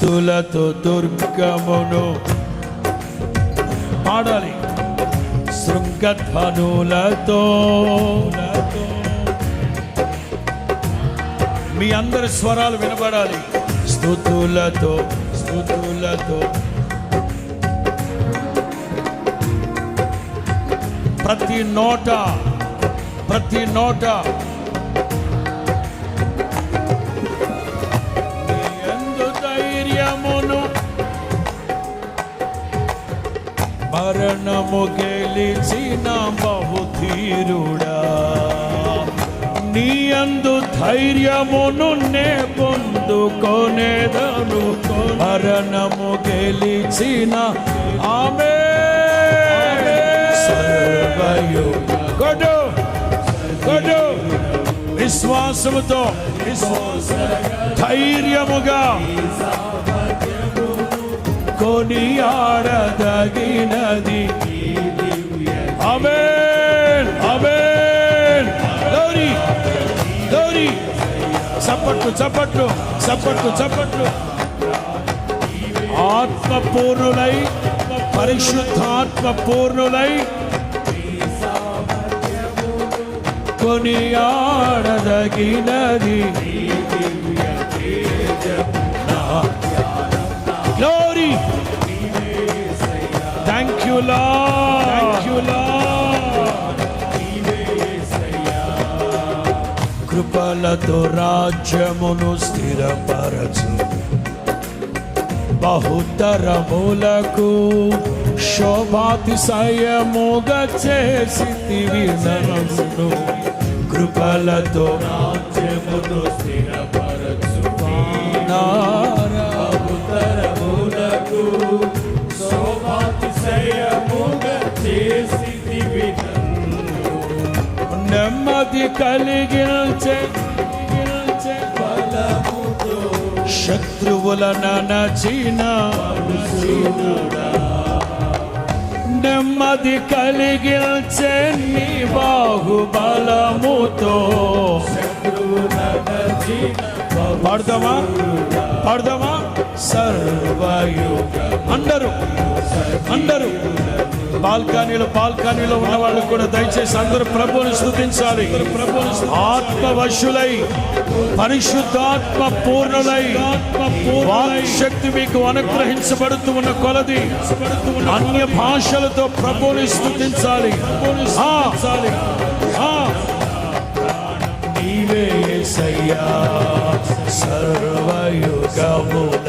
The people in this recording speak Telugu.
స్తుతులతో దుర్గమును పాడాలి. శృంగధ్వనులతో మీ అందరి స్వరాలు వినబడాలి. స్తుతులతో స్తుతులతో ప్రతి నోట నీ ధైర్యమును మరణము గెలిచిన బహుధీరుడా, నీ యందు ధైర్యమును నే పొందుకొనేదను. మరణము గెలిచిన ఆమె కొడు విశ్వాసముతో ధైర్యముగా కొనియాడదగినది. ఆమేన్ ఆమేన్. గౌరీ గౌరీ చప్పట్లు చప్పట్లు చప్పట్లు చప్పట్లు. ఆత్మపూర్ణులై పరిశుద్ధాత్మ పూర్ణులై కొనియాడదగినది. Glory. Thank you lord, thank you lord. కృపలతో రాజ్యమును స్థిరపరచు, బహుతరములకు శోభాతిశయముగా చేసితివి నన్ను. కృపలతో రాజ్యమును స్థిరపరచు, బహుతరములకు శోభాతిశయముగా చేసితివి నన్ను. నెమ్మది కలిగించే బలముతో శత్రువులను నచిన నెమ్మది కలిగించే నీ బాహుబలముతో. పాడదామా పాడదామా. సర్వయుగ అందరూ బాల్కనీలో ఉన్న వాళ్ళు కూడా దయచేసి అందరూ ప్రభువుని స్తుతించాలి. ఆత్మవశులై పరిశుద్ధాత్మ పూర్ణులై శక్తి మీకు అనుగ్రహించబడుతూ ఉన్న కొలది అన్య భాషలతో ప్రభువుని స్తుతించాలి. నీవే యేసయ్యా సర్వయుగముల